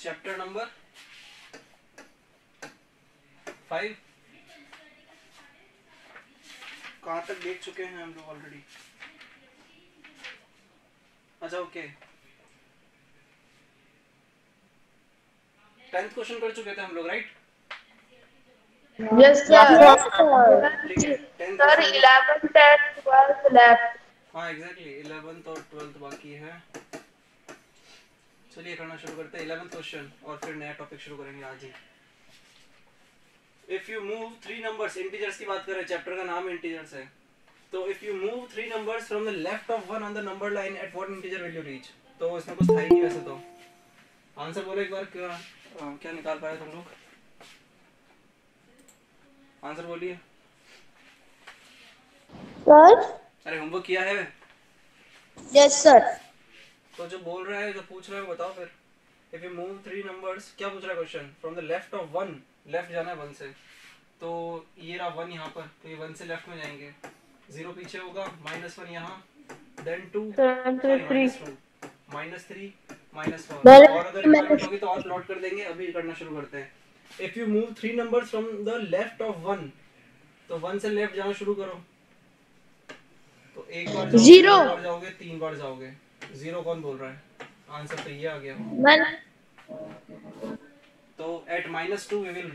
Chapter number 5 कहाँ तक देख चुके हैं हम लोग ऑलरेडी? अच्छा ओके, 10th क्वेश्चन कर चुके थे हम लोग, राइट? Yes sir. ठीक है, 10th sir 11th and 12th left. हाँ एग्जैक्टली 11th और 12th बाकी है। चलिए करना शुरू करते हैं 11th क्वेश्चन और फिर नया टॉपिक शुरू करेंगे आज ही। If you move 3 numbers, integers की बात कर रहे हैं, चैप्टर का नाम इंटीजर्स है। तो if you move 3 numbers from the left of one on the number line at what integer will you reach? तो इसमें कुछ था ही नहीं वैसे तो। आंसर बोलो एक बार, क्या निकाल पाए तुम लोग? आंसर बोलिए सर। अरे होमवर्क किया है? Yes sir. तो जो बोल रहा है, जो पूछ रहा है बताओ फिर। इफ यू मूव 3 नंबर्स, क्या पूछ रहा है question? From the left of one, left जाना है 1 से। तो ये रहा 1 यहाँ पर, तो ये 1 से लेफ्ट में जाएंगे, 0 पीछे होगा, -1 यहाँ, देन 2 -2 -3 -4, और अगर रिक्वायरमेंट होगी तो और प्लॉट कर देंगे। अभी करना शुरू करते हैं। If you move 3 numbers from the left of 1, तो 1 से लेफ्ट जाना शुरू करो। तो एक बार जाओगे, 0 2 बार जाओगे, 3 बार जाओगे। 0 कौन बोल रहा है? आंसर तो ये आ गया। तो at -2 we will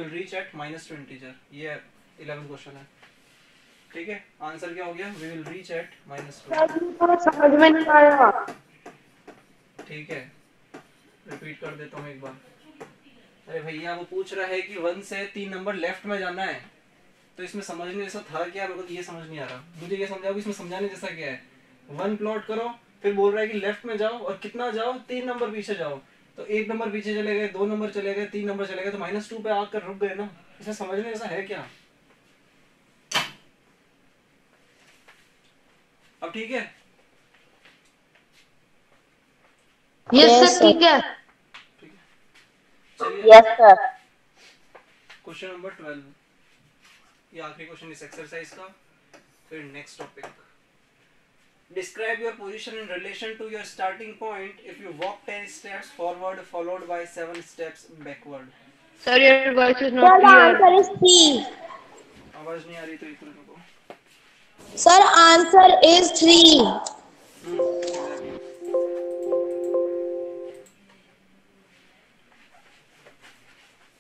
reach at -2 integer. ये 11th क्वेश्चन है, ठीक है? आंसर क्या हो गया? We will reach at -2। समझ में नहीं आया। ठीक है, रिपीट कर देता हूँ एक बार। अरे भैया वो पूछ रहा है कि 1 से 3 नंबर लेफ्ट में जाना है, तो इसमें समझने जैसा था क्या? मेरे को तो ये समझ नहीं आ रहा। मुझे ये समझाओ कि इसमें समझाने जैसा क्या है? 1 प्लॉट करो, फिर बोल रहा है कि लेफ्ट में जाओ, और कितना जाओ? 3 नंबर पीछे जाओ। तो 1 नंबर पीछे चले गए, 2 नंबर चले गए, 3 नंबर चले गए, तो -2 पे आकर रुक गए ना। इसमें समझने जैसा है क्या? अब ठीक है? यस सर, ठीक है। चलिए यस सर। क्वेश्चन नंबर 12, ये आखिरी क्वेश्चन इस एक्सरसाइज का। फिर next topic. Describe your position in relation to your starting point if you walk 10 steps forward followed by 7 steps backward. Sir, your voice is not clear. answer is 3. आवाज नहीं आ रही तो एक मिनट रुको। Sir, answer is 3. Exactly.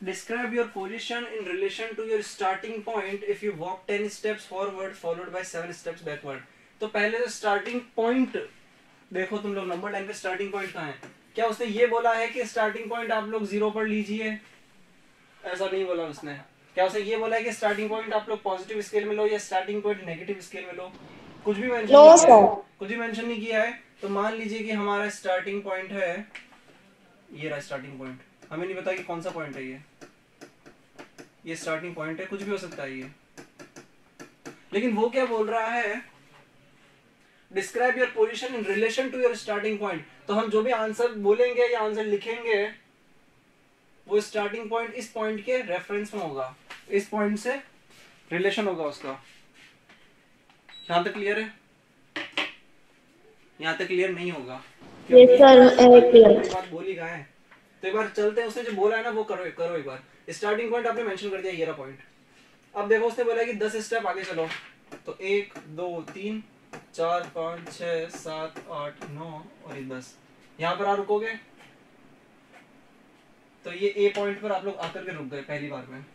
Describe your position in relation to your starting point if you walk 10 steps forward followed by 7 steps backward. तो पहले तो starting point देखो तुम लोग, नंबर लाइन पे स्टार्टिंग पॉइंट कहाँ है? क्या उसने ये बोला है कि स्टार्टिंग पॉइंट आप लोग 0 पर लीजिए? ऐसा नहीं बोला उसने। क्या उसने ये बोला है कि स्टार्टिंग पॉइंट आप लोग पॉजिटिव स्केल में लो या स्टार्टिंग पॉइंट नेगेटिव स्केल में लो? कुछ भी मेंशन नहीं किया है। कुछ भी मेंशन नहीं किया है। तो मान लीजिए कि हमारा स्टार्टिंग पॉइंट है, ये रहा स्टार्टिंग पॉइंट। हमें नहीं पता कि कौन सा पॉइंट है ये स्टार्टिंग पॉइंट है, कुछ भी हो सकता है ये। लेकिन वो क्या बोल रहा है? Describe your position in relation to your starting point. तो हम जो भी आंसर बोलेंगे या आंसर लिखेंगे, वो स्टार्टिंग पॉइंट इस पॉइंट के रेफरेंस में होगा, इस पॉइंट से रिलेशन होगा उसका। यहां तक क्लियर है? यहां तक क्लियर नहीं होगा? Yes sir, बात बोली कहाँ है? तो एक बार चलते हैं, उसने जो बोला है ना वो करो एक बार। स्टार्टिंग पॉइंट आपने मेंशन कर दिया, ये रहा पॉइंट। अब देखो उसने बोला कि 10 स्टेप आगे चलो। तो 1 2 3 4 5 6 7 8 9 और 10। यहाँ पर आप रुकोगे, तो ये ए पॉइंट पर आप लोग आकर के रुक गए पहली बार में।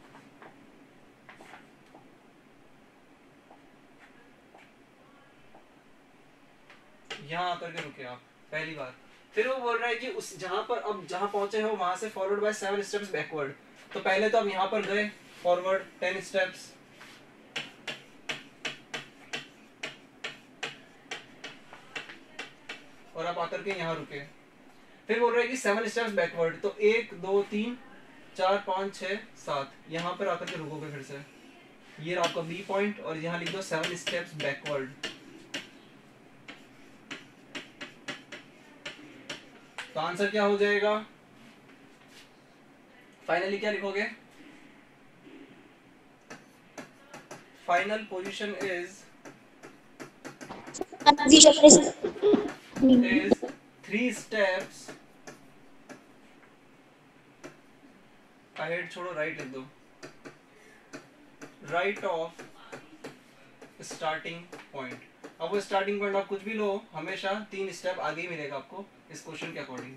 यहाँ आकर के रुके आप पहली बार। फिर वो बोल रहा है कि उस जहां पर अब जहां पहुंचे हो वहां से फॉरवर्ड बाय 7 स्टेप्स बैकवर्ड। तो पहले तो अब यहाँ पर गए फॉरवर्ड 10 स्टेप्स, और आप आकर के यहाँ रुके। फिर बोल रहे हैं कि 7 स्टेप्स बैकवर्ड। तो 1 2 3 4 5 6 7, यहाँ पर आकर के रुकोगे फिर से। ये आपका बी पॉइंट, और यहाँ लिख दो 7 स्टेप्स बैकवर्ड। तो आंसर क्या हो जाएगा? फाइनली क्या लिखोगे? Final position is 3 steps ahead छोड़ो, राइट लिख दो। Right of starting point. अब वो स्टार्टिंग पॉइंट आप कुछ भी लो, हमेशा 3 स्टेप आगे ही मिलेगा आपको इस क्वेश्चन के अकॉर्डिंग।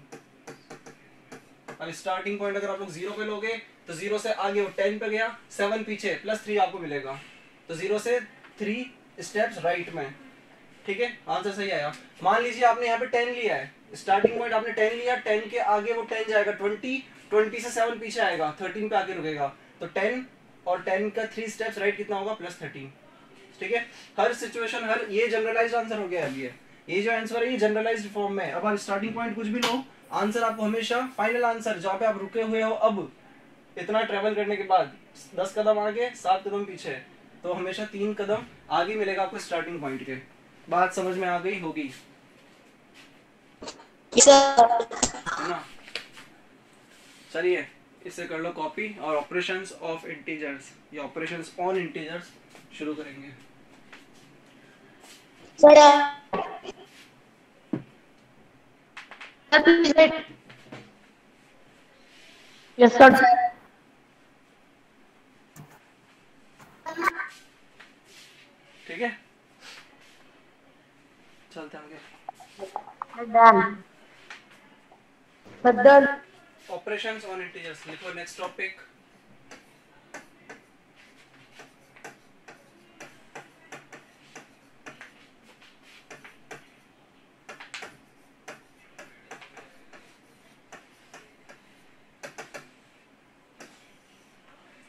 अब स्टार्टिंग पॉइंट अगर आप लोग 0 पे लोगे तो 0 से आगे वो 10 पे गया, 7 पीछे, +3 आपको मिलेगा, तो 0 से 3 स्टेप्स राइट में। ठीक है, आंसर सही आया। मान लीजिए आपने यहाँ पे 10 लिया है, स्टार्टिंग पॉइंट आपने 10 लिया, 10 के आगे वो 10 जाएगा 20, 20 से 7 पीछे आएगा, 13 पे आके रुकेगा, तो 10 और 10 का 3 स्टेप्स राइट कितना होगा, +13। ठीक है, हर सिचुएशन, हर, ये जनरलाइज्ड आंसर हो गया। अभी ये जो आंसर है ये जनरलाइज्ड फॉर्म में। अब आप स्टार्टिंग पॉइंट कुछ भी लो, आंसर आपको हमेशा फाइनल आंसर जहाँ पे आप रुके हुए हो, अब इतना ट्रेवल करने के बाद 10 कदम आगे 7 कदम पीछे, तो हमेशा 3 कदम आगे मिलेगा आपको स्टार्टिंग पॉइंट के। बात समझ में आ गई होगी है ना? चलिए इसे कर लो कॉपी, और ऑपरेशंस ऑफ इंटीजर्स या ऑपरेशंस ऑन इंटीजर्स शुरू करेंगे। Yes sir. ठीक है, चलते हैं आगे। बदल ऑपरेशंस ऑन इंटीजर्स लिखो। नेक्स्ट टॉपिक,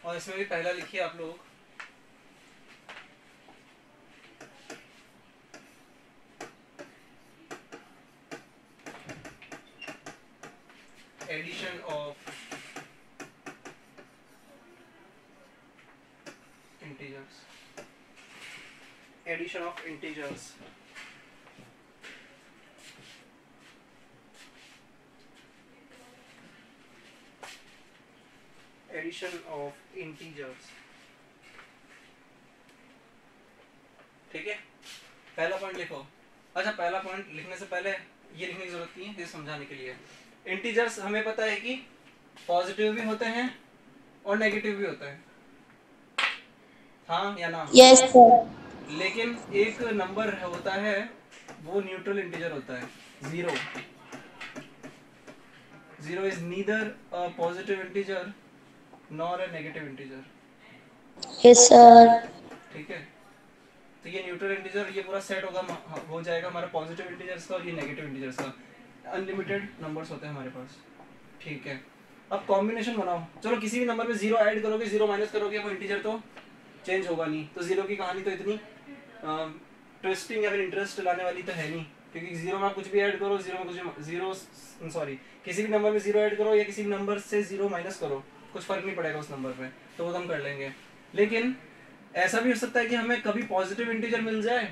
और इसमें भी पहला लिखिए आप लोग, addition of integers. Addition of integers, addition of integers. ठीक है, पहला पॉइंट लिखो। अच्छा, पहला पॉइंट लिखने से पहले ये लिखने की जरूरत नहीं है, ये समझाने के लिए। इंटीजर्स हमें पता है कि पॉजिटिव भी होते हैं और नेगेटिव भी होते हैं, हाँ या ना? Yes sir. लेकिन एक नंबर होता है वो न्यूट्रल इंटीजर होता है, 0। 0 is neither a positive integer nor a negative integer. Yes sir. ठीक है, तो ये न्यूट्रल इंटीजर, ये पूरा सेट होगा, हो जाएगा हमारा पॉजिटिव इंटीजर्स का और ये नेगेटिव इंटीजर्स का। अनलिमिटेड नंबर्स होते हैं हमारे पास। ठीक है, अब कॉम्बिनेशन बनाओ। चलो किसी भी नंबर पे 0 ऐड करोगे, 0 माइनस करोगे, वो इंटीजर तो चेंज होगा नहीं। तो 0 की कहानी तो इतनी ट्विस्टिंग या फिर इंटरेस्ट लाने वाली तो है नहीं, क्योंकि 0 में कुछ भी ऐड करो, 0 में कुछ 0 सॉरी किसी भी नंबर में 0 ऐड करो या किसी भी नंबर से 0 माइनस करो, कुछ फर्क नहीं पड़ेगा उस नंबर पे, तो वो हम कर लेंगे। लेकिन ऐसा भी हो सकता है कि हमें कभी पॉजिटिव इंटीजर मिल जाए,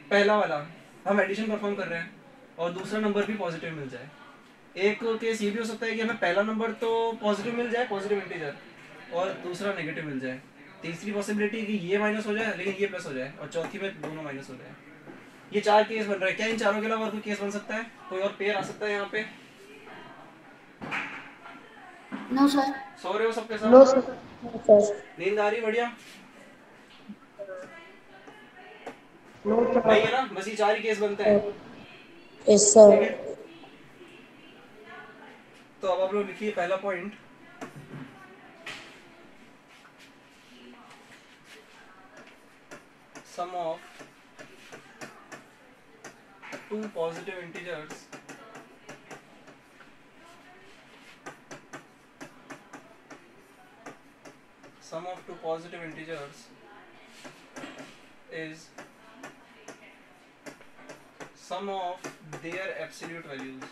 पहला वाला हम एडिशन परफॉर्म कर रहे हैं, और दूसरा नंबर भी पॉजिटिव मिल जाए। एक केस ये भी हो सकता है कि हमें पहला नंबर तो पॉजिटिव मिल जाए, पॉजिटिव इंटीजर, और दूसरा नेगेटिव मिल जाए। तीसरी पॉसिबिलिटी कि ये माइनस हो जाए लेकिन ये प्लस हो जाए, और चौथी में दोनों माइनस हो जाए। ये 4 केस बन रहा है। क्या इन चारों के अलावा और कोई केस बन सकता है? कोई और पेयर आ सकता है यहाँ पे? No sir. सो रहे हो सबके साथ? No sir. नींद आ रही? बढ़िया। नो नहीं है ना? बस ये 4 ही केस बनते हैं। Yes sir. ठीक है, तो अब आप लोग लिखिए पहला point, sum of 2 positive integers is sum of their absolute values.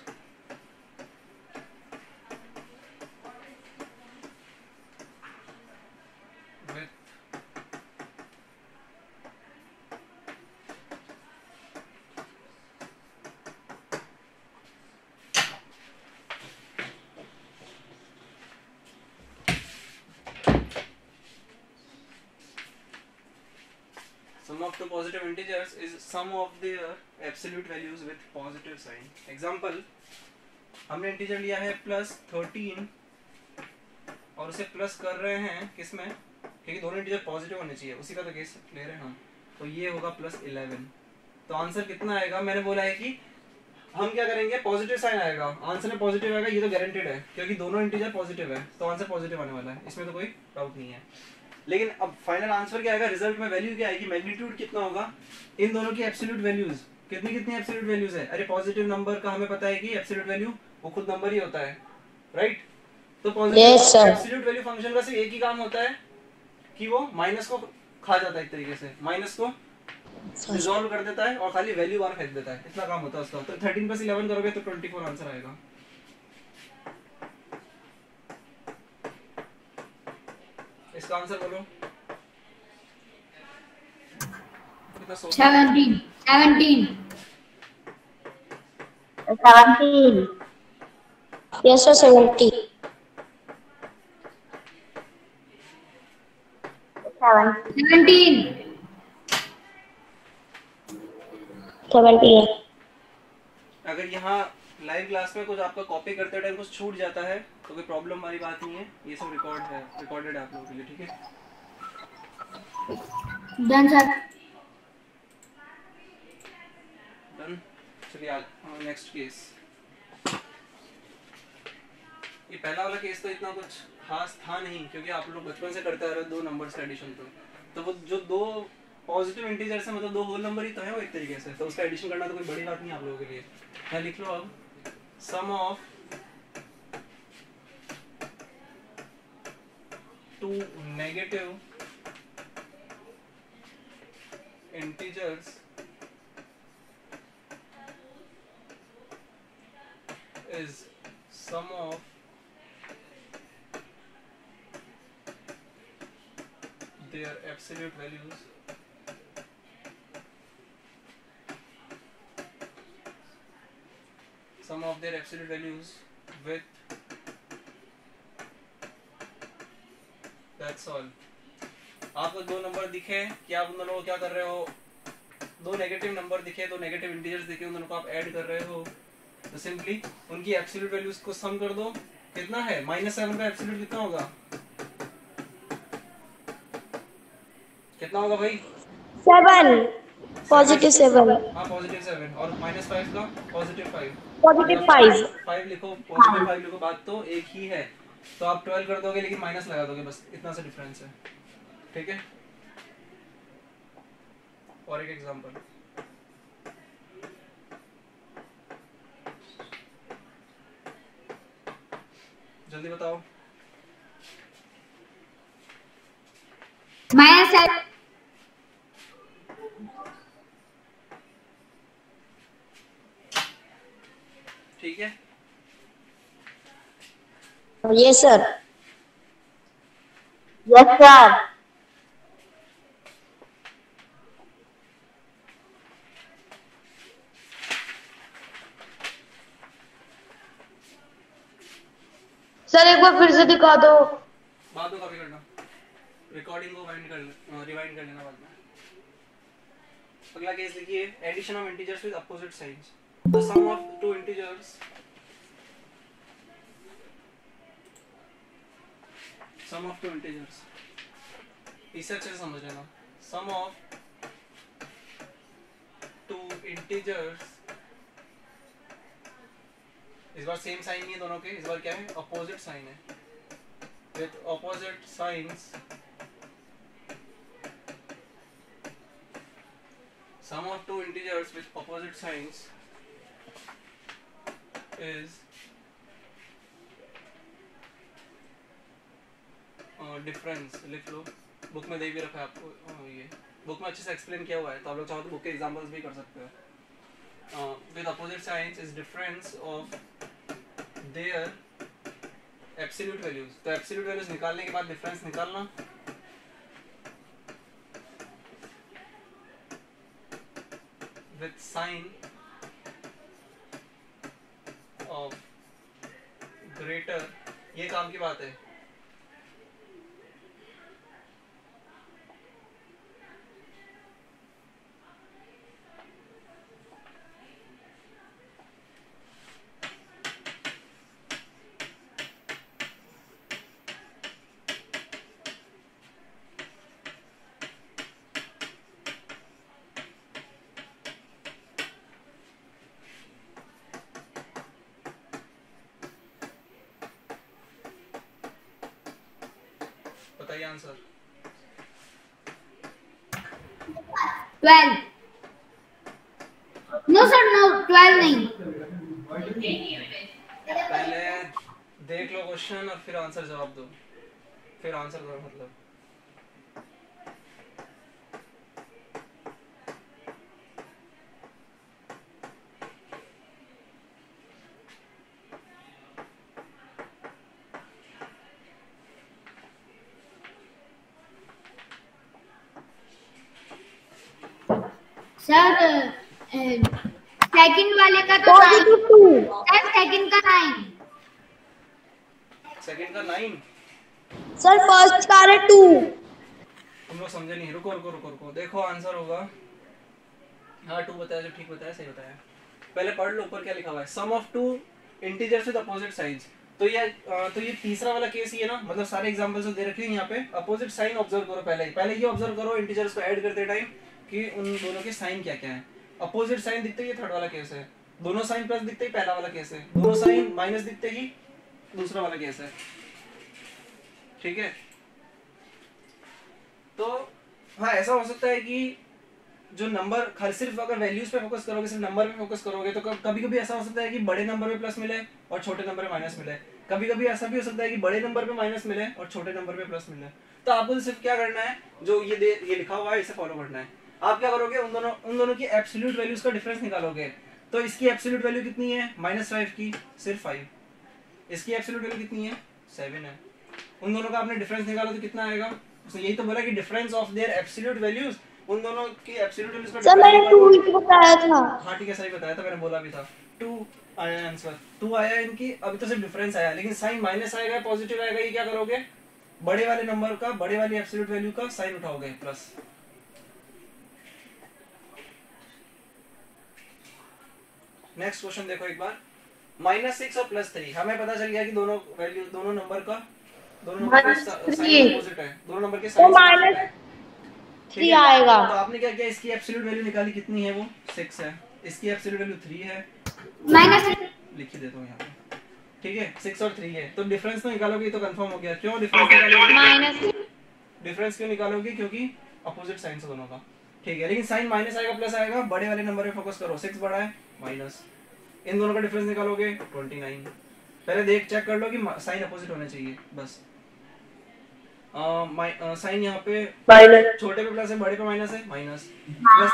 With sum of 2 positive integers is sum of their absolute values with positive sign. Example, हमने इंटीजर लिया है +13 और उसे प्लस कर रहे हैं किसमें, क्योंकि दोनों इंटीजर पॉजिटिव होने चाहिए, उसी का तो केस ले रहे हैं हम, तो ये होगा +11। तो आंसर कितना आएगा, मैंने बोला है कि हम क्या करेंगे, पॉजिटिव साइन आएगा, आंसर में पॉजिटिव आएगा, ये तो गारंटेड है क्योंकि दोनों इंटीजर पॉजिटिव है, तो आंसर पॉजिटिव आने वाला है, इसमें तो कोई डाउट नहीं है। लेकिन अब फाइनल आंसर क्या आएगा, रिजल्ट में वैल्यू क्या आएगी, मैग्नीट्यूड कितना होगा, इन दोनों की एब्सोल्यूट वैल्यूज कितनी कितनी एब्सोल्यूट वैल्यूज है। अरे पॉजिटिव नंबर का हमें पता है कि एब्सोल्यूट वैल्यू वो खुद नंबर ही होता है, राइट। तो positive Yes, sir. Absolute value function का सिर्फ एक ही काम होता है कि वो माइनस को खा जाता है, एक तरीके से माइनस को रिजॉल्व कर देता है और खाली वैल्यू बाहर फेंक देता है, इतना काम होता है उसका। तो 13 + 11 करोगे तो 24 आंसर आएगा। इसका आंसर बोलो कितना, 17. 17. Yes, sir. 70. 17. 70 है। अगर यहाँ लाइव क्लास में कुछ आपका कॉपी करते टाइम कुछ छूट जाता है तो कोई प्रॉब्लम वाली बात नहीं है, ये सब रिकॉर्डेड है आप लोगों के लिए, ठीक है। Done, sir. डन। चलिए नेक्स्ट केस। ये पहला वाला केस तो इतना कुछ खास था नहीं क्योंकि आप लोग बचपन से करते आ रहे हो दो नंबर्स का एडिशन, तो वो जो दो पॉजिटिव इंटीजर्स है मतलब दो होल नंबर ही तो है वो एक तरीके से, तो उसका एडिशन करना तो कोई बड़ी बात नहीं आप लोगों के लिए। मैं लिख लो अब sum of two negative integers is sum of their absolute values with that's all। आपको दो नंबर दिखे कि आप उन दोनों को क्या कर रहे हो, दो नेगेटिव नंबर दिखे, दो नेगेटिव इंटीजर्स दिखे, उन दोनों को आप ऐड कर रहे हो, तो सिंपली उनकी एब्सोल्यूट वैल्यूज को सम कर दो। कितना है, -7 का एब्सोल्यूट कितना होगा, कितना होगा भाई, 7. Positive 7. हाँ +7, और -5 का +5, Positive 5. 5 लिखो, +5 लिखो, बात तो एक ही है। तो आप 12 कर दोगे लेकिन माइनस लगा दोगे, बस इतना सा डिफरेंस है, ठीक है। और एक एग्जांपल, जल्दी बताओ। -7. ठीक है, Yes, sir. Yes, sir. Sir एक बार फिर से दिखा दो। बाद में कॉपी करना, रिकॉर्डिंग को रिवाइंड कर लेना बाद में। अगला केस लिखिए, addition of integers with opposite signs. The sum of two integers, sum of two integers, इसे अच्छे से समझ लेना। सम ऑफ टू इंटीजर्स, इस बार सेम साइन नहीं है दोनों के, इस बार क्या है, अपोजिट साइन है। With opposite signs sum of two integers with opposite signs is difference। लिख लो, बुक में दे भी रखा है आपको, ये बुक में अच्छे से एक्सप्लेन किया हुआ है, तो आप लोग चाहो तो बुक के एग्जांपल्स भी कर सकते हो। with opposite signs is difference of their absolute values। तो absolute values निकालने के बाद difference निकालना, with sign of greater, ये काम की बात है। आंसर? 12 नो सर नो 12 नहीं पहले देख लो क्वेश्चन और फिर आंसर जवाब दो, फिर आंसर करो मतलब। सर सेकंड वाले का तो पॉजिटिव 2। सर सेकंड का 9 सेकंड का 9। सर फर्स्ट का है 2। तुम लोग समझे नहीं, रुको रुको रुको रुको, देखो आंसर होगा। हाँ 2 बताया, जो ठीक बताया, सही बताया। पहले पढ़ लो ऊपर क्या लिखा हुआ है, sum of two integers with opposite signs. तो ये तीसरा वाला केस ही है ना, मतलब सारे एग्जांपल्स दे रखे हैं यहाँ पे। अपोजिट साइन ऑब्जर्व करो, पहले ये ऑब्जर्व करो इंटीजर्स को ऐड करते टाइम कि उन दोनों के साइन क्या क्या है। अपोजिट साइन दिखते ही थर्ड वाला केस है, दोनों साइन प्लस दिखते ही पहला वाला केस है, दोनों साइन माइनस दिखते ही दूसरा वाला केस है। ठीक है, तो हाँ ऐसा हो सकता है कि जो नंबर सिर्फ अगर वैल्यूज पे फोकस करोगे, सिर्फ नंबर पे फोकस करोगे, तो कभी कभी ऐसा हो सकता है कि बड़े नंबर पे प्लस मिले और छोटे नंबर पे माइनस मिले। कभी कभी ऐसा भी हो सकता है कि बड़े नंबर पे माइनस मिले और छोटे नंबर पे प्लस मिले। तो आपको सिर्फ क्या करना है, जो ये लिखा हुआ है इसे फॉलो करना है। आप क्या करोगे, उन दोनों की एब्सोल्यूट वैल्यूज का डिफरेंस निकालोगे। तो इसकी एब्सोल्यूट वैल्यू कितनी है, -5 की सिर्फ 5। इसकी एब्सोल्यूट वैल्यू कितनी है, 7 है। उन दोनों का आपने डिफरेंस निकालो तो कितना आएगा। उसने यही तो बोला कि difference of their absolute values, उन दोनों की एब्सोल्यूट वैल्यूज का सर मैंने 2 ही बताया था। हाँ ठीक है, सही बताया था, मैंने बोला भी था 2 आया आंसर। 2 आया इनकी, अभी तो सिर्फ डिफरेंस आया, लेकिन साइन माइनस आएगा पॉजिटिव आएगा। ये क्या करोगे, बड़े वाले नंबर का, बड़े वाली एब्सोल्यूट वैल्यू का साइन उठाओगे प्लस। नेक्स्ट क्वेश्चन देखो एक बार, -6 और +3। हमें पता चल गया कि दोनों वैल्यू, दोनों नंबर का साइन अपोजिट है, दोनों नंबर के साइन अपोजिट है। 3 आएगा। तो आपने क्या किया, इसकी एब्सोल्यूट वैल्यू निकाली, कितनी है वो 6 है। इसकी एब्सोल्यूट वैल्यू 3 है, लिख ही देता हूँ यहाँ पे। ठीक है, 6 और 3 है, तो डिफरेंस तो निकालोगे तो कंफर्म हो गया। क्यों डिफरेंस निकालोगे, डिफरेंस क्यों निकालोगे, क्योंकि अपोजिट साइन है दोनों का। ठीक है, लेकिन साइन माइनस आएगा प्लस आएगा, बड़े वाले नंबर पे फोकस करो। 6 बड़ा है, माइनस, इन दोनों का डिफरेंस निकालोगे 29। पहले चेक कर लो कि साइन अपोजिट होना चाहिए बस। साइन यहाँ पे छोटे पे प्लस है, बड़े पे माइनस है, माइनस।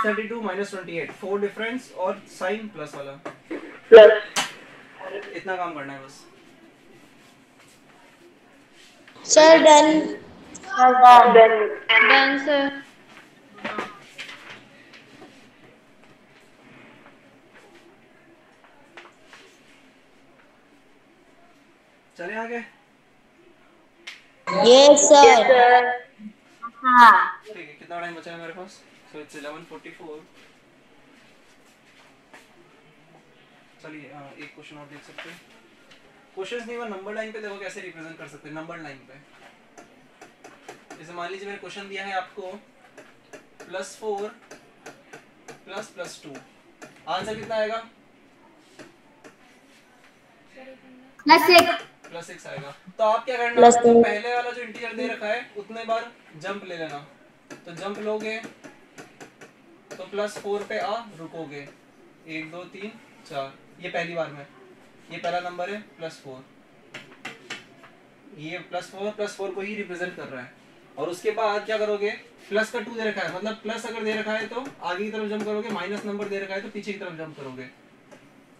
+32 -28, 4 डिफरेंस और साइन प्लस वाला प्लस। इतना काम करना है बस। Sir done. Done sir. चले आगे। Yes sir. हाँ ठीक है, कितना टाइम बचा है मेरे पास, सो इट्स 11:44। चलिए एक क्वेश्चन और देख सकते हैं। क्वेश्चंस नहीं, वो नंबर लाइन पे देखो कैसे रिप्रेजेंट कर सकते हैं। नंबर लाइन पे जैसे मान लीजिए मैंने क्वेश्चन दिया है आपको +4 + +2, आंसर कितना आएगा, +6 आएगा। तो आप क्या करना, तो पहले वाला जो इंटीजर दे रखा है उतने बार जंप ले लेना। तो जंप लोगे तो +4 पे आ रुकोगे, 1 2 3 4, ये पहली बार में, ये पहला नंबर है +4, ये +4 को ही रिप्रेजेंट कर रहा है। और उसके बाद क्या करोगे, प्लस का 2 दे रखा है, मतलब प्लस अगर दे रखा है तो आगे की तरफ जंप करोगे, माइनस नंबर दे रखा है तो पीछे की तरफ जंप करोगे।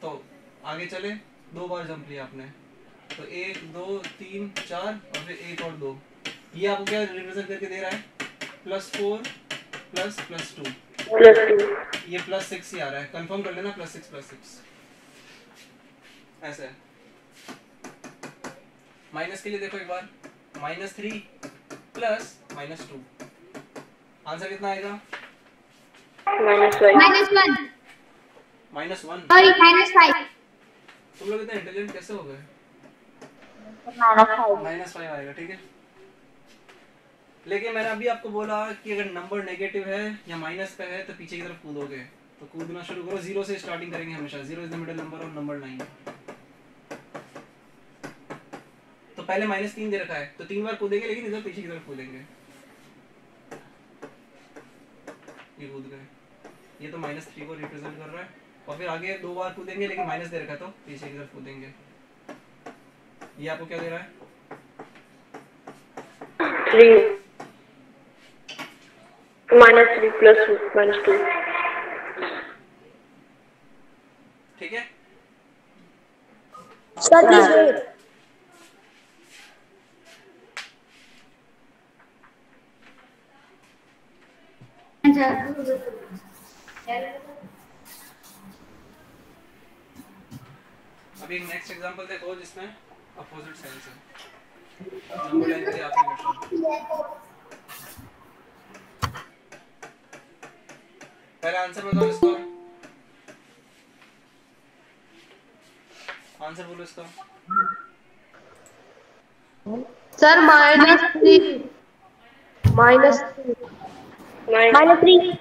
तो आगे चले, 2 बार जंप लिया आपने, तो 1 2 3 4 और फिर 1 और 2। ये आपको क्या रिप्रेजेंट करके दे रहा है, +4 + +2, ये +6 ही आ रहा है। कंफर्म कर लेना, +6 ऐसे है। माइनस के लिए देखो एक बार, -3 प्लस -2, आंसर कितना आएगा, -1 -1। सॉरी -5। तुम लोग इतने इंटेलिजेंट कैसे हो गए, -5 आएगा। ठीक है, लेकिन मैंने अभी आपको बोला कि अगर नंबर नेगेटिव है या माइनस पे है तो पीछे की तरफ कूदोगे। तो कूदना शुरू करो, 0 से स्टार्टिंग करेंगे हमेशा, 0 is the middle number of number line. तो तो पहले -3 दे रखा है तो 3 बार कूदेंगे, लेकिन इधर पीछे की तरफ कूदेंगे, ये कूद गए, ये तो -3 को रिप्रेजेंट कर रहा है। और फिर आगे 2 बार कूदेंगे, लेकिन माइनस दे रखा है तो पीछे की तरफ कूदेंगे। ये आपको क्या दे रहा है? 3 -3 + -2। ठीक है, सर प्लीज वेट। अभी एक नेक्स्ट एग्जांपल देखो जिसमें अपोजिट साइंस है। नंबर लाइन के लिए आखिरी क्वेश्चन, पहले आंसर बताओ इसका, आंसर बोलो इसका। सर -3 -3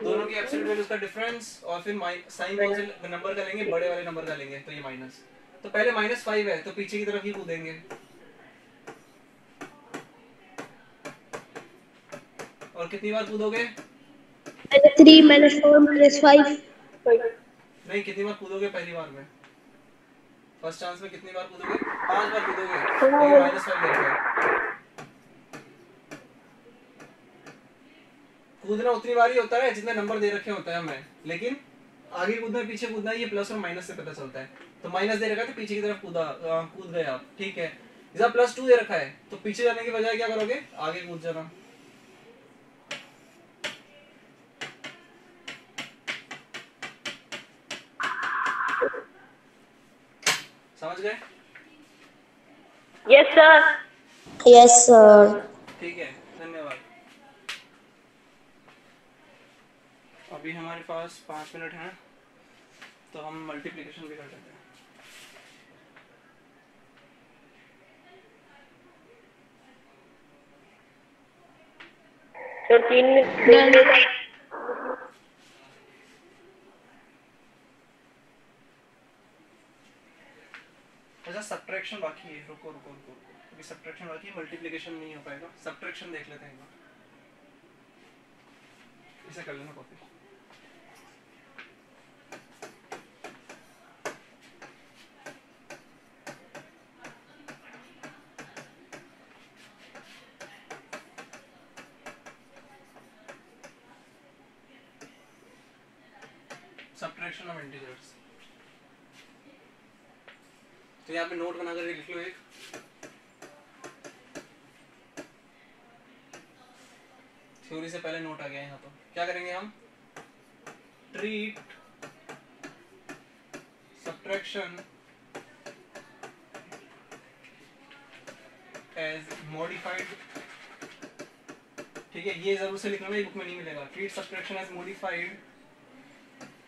दोनों की एब्सोल्यूट वैल्यूज का डिफरेंस और फिर साइन कौन से नंबर का लेंगे? बड़े वाले नंबर का लेंगे, तो ये माइनस। तो पहले -5 है तो पीछे की तरफ ही कूदेंगे, और कितनी बार कूदोगे? -3 -4 -5 नहीं, कितनी बार कूदोगे पहली बार में? फर्स्ट चांस में कितनी बार कूदोगे? 5 बार कूदोगे, तो ये -5 देखो। कूदना उतनी बार ही होता है जितने नंबर दे रखे होते हैं हमें, लेकिन आगे कूदना पीछे कूदना ये प्लस और माइनस से पता चलता है। तो माइनस दे रखा है तो पीछे की तरफ कूद गए आप, ठीक है। जब +2 दे रखा है तो पीछे जाने की बजाय क्या करोगे? आगे कूद जाना। समझ गए? Yes sir. Yes sir. ठीक है, धन्यवाद। अभी हमारे पास 5 मिनट हैं, तो हम मल्टीप्लिकेशन भी कर लेते हैं। Sir 3 minute. अच्छा, सब्ट्रैक्शन बाकी है, रुको रुको रुको, अभी सब्ट्रैक्शन बाकी है, मल्टीप्लिकेशन नहीं हो पाएगा। सब्ट्रैक्शन देख लेते हैं एक बार, इसे कर लेना कॉपी। सब्ट्रैक्शन ऑफ इंटीजर्स, तो यहाँ पे नोट बना कर लिख लो एक। थ्योरी से पहले नोट आ गया यहाँ, तो क्या करेंगे हम? ट्रीट सब्ट्रैक्शन एज मॉडिफाइड, ठीक है, ये जरूर से लिखना, ये बुक में नहीं मिलेगा। Treat subtraction as modified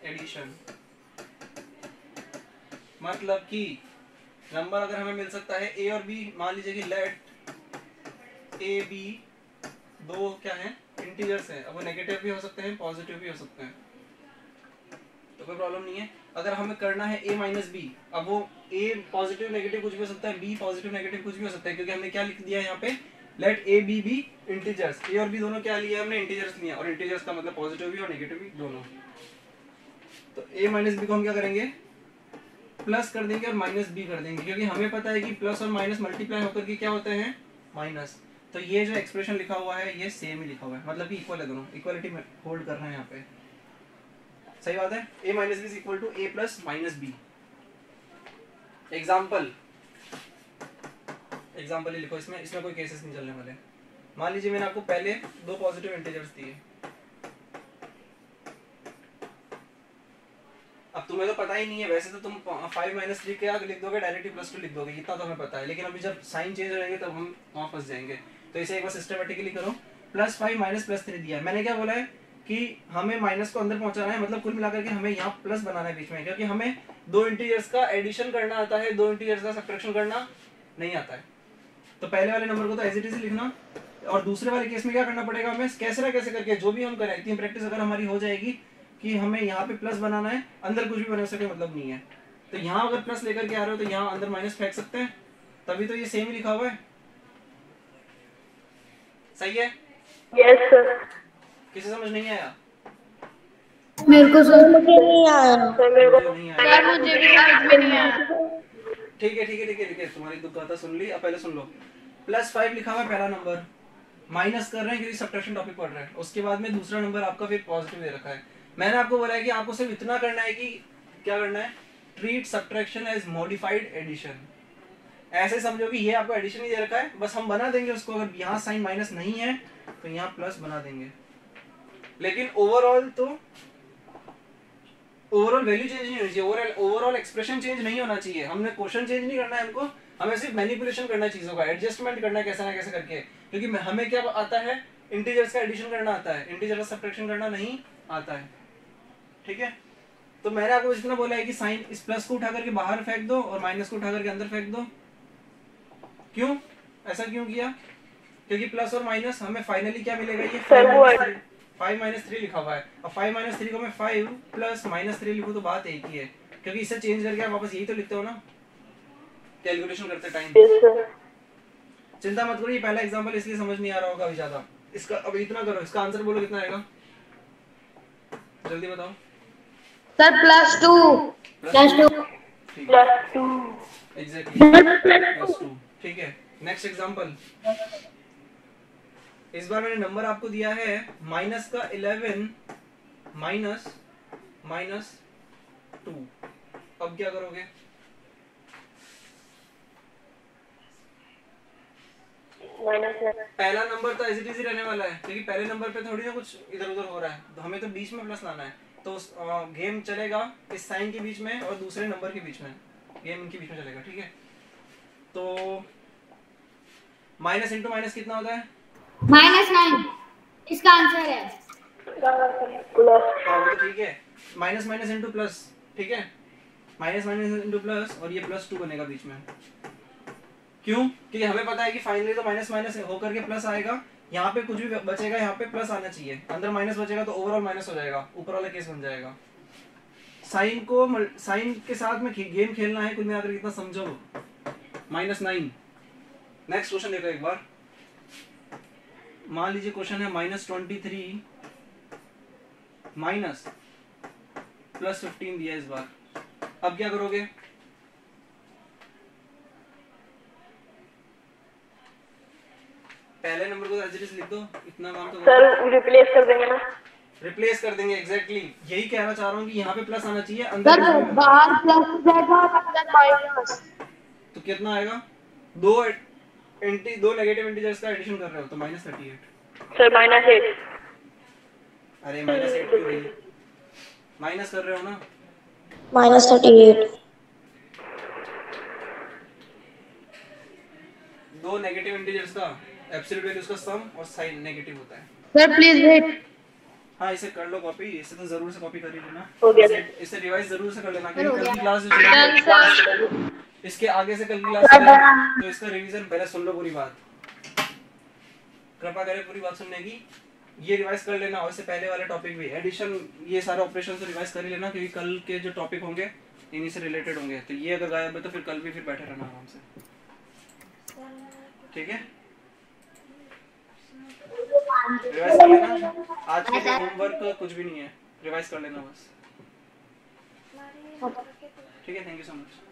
addition, मतलब कि नंबर अगर हमें मिल सकता है ए और बी, मान लीजिए कि लेट ए बी दो क्या है? इंटीजर्स हैं। अब वो नेगेटिव भी हो सकते हैं, पॉजिटिव भी हो सकते हैं, तो कोई प्रॉब्लम नहीं है। अगर हमें करना है a माइनस बी, अब वो a पॉजिटिव नेगेटिव कुछ भी हो सकता है, b पॉजिटिव नेगेटिव कुछ भी हो सकता है, क्योंकि हमने क्या लिख दिया है यहाँ पे? Let a b be integers. a और b दोनों क्या लिया हमने? इंटीजर्स लिया, और इंटीजर्स का मतलब पॉजिटिव भी और नेगेटिव भी दोनों। तो a माइनस बी को हम क्या करेंगे? प्लस कर देंगे और माइनस बी कर देंगे, क्योंकि हमें पता है कि प्लस और माइनस मल्टीप्लाई होकर के क्या होते हैं? माइनस। तो ये जो एक्सप्रेशन लिखा हुआ है ये सेम ही लिखा हुआ है, मतलब कि इक्वल है, दोनों इक्वलिटी में होल्ड कर रहे हैं यहाँ पे। सही बात है। a minus B is equal to a plus minus B. Example ही लिखो, इसमें कोई केसेस नहीं चलने वाले। मान लीजिए मैंने आपको पहले दो पॉजिटिव इंटीजर्स दिए, अब तुम्हें तो पता ही नहीं है, वैसे तो तुम 5 माइनस 3 क्या लिख दोगे? डायरेक्टली +2 लिख दोगे, इतना तो हमें पता है, लेकिन अभी जब साइन चेंज हो जाएंगे तब हम वहां फंस जाएंगे। तो इसे एक बार सिस्टमेटिकली करो। +5 माइनस +3 दिया है, मैंने क्या बोला है कि हमें माइनस को अंदर पहुंचाना है, मतलब कुल मिलाकर के हमें यहाँ प्लस बनाना है बीच में, क्योंकि हमें दो इंटीजर्स का एडिशन करना आता है, दो इंटीजर्स का सब्ट्रैक्शन करना नहीं आता है। तो पहले वाले नंबर को तो एज इट इज लिखना, और दूसरे वाले केस में क्या करना पड़ेगा हमें? कैसे ना कैसे करके जो भी हम करें, इतनी प्रैक्टिस अगर हमारी हो जाएगी कि हमें यहाँ पे प्लस बनाना है, अंदर कुछ भी बने उससे कोई मतलब नहीं है। तो यहाँ अगर प्लस लेकर के आ रहे हो तो यहाँ अंदर माइनस फेंक सकते हैं, तभी तो ये सेम ही लिखा हुआ है। सही है? Yes sir. किसी समझ नहीं आया? मेरे को सर मुझे नहीं आया। सर मेरे को मुझे नहीं आया। सर मुझे भी समझ में नहीं आया। ठीक है ठीक है ठीक है ठीक है, तुम्हारी दुख गाथा सुन ली। अब पहले सुन लो। +5 लिखा हुआ है पहला नंबर, माइनस कर रहे हैं क्योंकि सब्ट्रैक्शन टॉपिक पढ़ रहे हैं। उसके बाद में दूसरा नंबर आपका फिर पॉजिटिव दे रखा है। मैंने आपको बोला है कि आपको सिर्फ इतना करना है कि क्या करना है, treat subtraction as modified addition. ऐसे समझो कि ये आपको एडिशन ही दे रखा है, बस हम बना देंगे उसको। अगर यहाँ साइन माइनस नहीं है तो यहाँ प्लस बना देंगे, लेकिन ओवरऑल वैल्यू चेंज नहीं होनी चाहिए, ओवरऑल एक्सप्रेशन चेंज नहीं होना चाहिए। हमने क्वेश्चन चेंज नहीं करना है हमको, हमें सिर्फ मैनिपुलेशन करना है चीजों का, एडजस्टमेंट करना है कैसे ना कैसे करके। क्योंकि हमें क्या आता है, इंटीजर्स का एडिशन करना आता है, इंटीजर का सब्ट्रैक्शन करना नहीं आता है। ठीक है, तो मैंने आपको इतना बोला है कि साइन इस प्लस को उठा करके बाहर फेंक दो और माइनस को उठा करके अंदर फेंक दो। क्यों ऐसा क्यों किया? क्योंकि प्लस और माइनस हमें फाइनली क्या मिलेगा, ये 5 - 3 लिखा हुआ है। अब 5 - 3 को मैं 5 + -3 लिखूं तो बात एक ही है, क्योंकि इसे चेंज करके आप वापस यही तो लिखते हो ना कैलकुलेशन करते टाइम। Yes sir. चिंता मत करो, ये पहला एग्जांपल इसलिए समझ नहीं आ रहा होगा अभी ज्यादा। इसका अब इतना करो, इसका आंसर बोलो कितना आएगा, जल्दी बताओ। सर +2। +2 ठीक है, +2. एग्जैक्टली +2। ठीक है, नेक्स्ट एग्जांपल। इस बार मैंने नंबर आपको दिया है माइनस का 11 माइनस 2। अब क्या करोगे? Minus है. पहला नंबर तो एज इट इज ही रहने वाला है, क्योंकि पहले नंबर पे थोड़ी ना कुछ इधर उधर हो रहा है, तो हमें तो बीच में प्लस लाना है। तो गेम चलेगा इस साइन के बीच में और दूसरे नंबर के बीच में, गेम इनके बीच में चलेगा। ठीक है, तो माइनस इंटू माइनस कितना होता है? -9 इसका आंसर है। Plus. हाँ वो तो ठीक है, माइनस माइनस इंटू प्लस। ठीक है, माइनस माइनस इंटू प्लस और ये +2 बनेगा बीच में। क्यों? क्योंकि हमें पता है कि फाइनली तो माइनस माइनस होकर के प्लस आएगा। यहाँ पे कुछ भी बचेगा, यहाँ पे प्लस आना चाहिए, अंदर माइनस बचेगा तो ओवरऑल माइनस हो जाएगा, ऊपर वाला केस बन जाएगा। साइन के साथ में गेम खेलना है, कुल मिलाकर कितना समझो, -9। नेक्स्ट क्वेश्चन देखो एक बार। मान लीजिए क्वेश्चन है -23 माइनस +15 दिया इस बार। अब क्या करोगे? पहले नंबर को एज इट इज लिख दो, इतना काम तो सर रिप्लेस कर देंगे ना? रिप्लेस कर देंगे। एग्जैक्टली यही कहना चाह रहा हूँ कि यहाँ पे प्लस आना चाहिए, अंदर सर बाहर प्लस हो जाएगा और अंदर माइनस। तो कितना आएगा? दो नेगेटिव इंटीजर्स का एडिशन कर रहे हो तो -38। सर -8. अरे -8 क्यों नहीं, माइनस कर रहे हो ना। -38 दो नेगेटिव इंटीजर्स का एब्सोल्यूट वैल्यूज का सम और साइन नेगेटिव होता है। Sir please wait. हाँ इसे कर लो कॉपी, इसे तो जरूर से कॉपी कर ही लेना। हो गया। इसे रिवाइज जरूर से कर लेना, क्योंकि कल की क्लास जो चलेगी इसके आगे से कल की क्लास चलेगी, तो इसका रिवीजन पहले सुन लो पूरी बात। कृपा करें पूरी बात सुनने की, ये रिवाइज कर लेना। और इससे पहले वाले टॉपिक भी, एडिशन, ये सारे ऑपरेशन से रिवाइज कर ही लेना, क्योंकि कल के जो टॉपिक होंगे इन्हीं से रिलेटेड होंगे। तो ये अगर गायब है तो फिर कल भी फिर बैठे रहना आराम से। ठीक है, रिवाइज कर लेना। आज के लिए होमवर्क कुछ भी नहीं है, रिवाइज कर लेना बस। ठीक है, थैंक यू सो मच।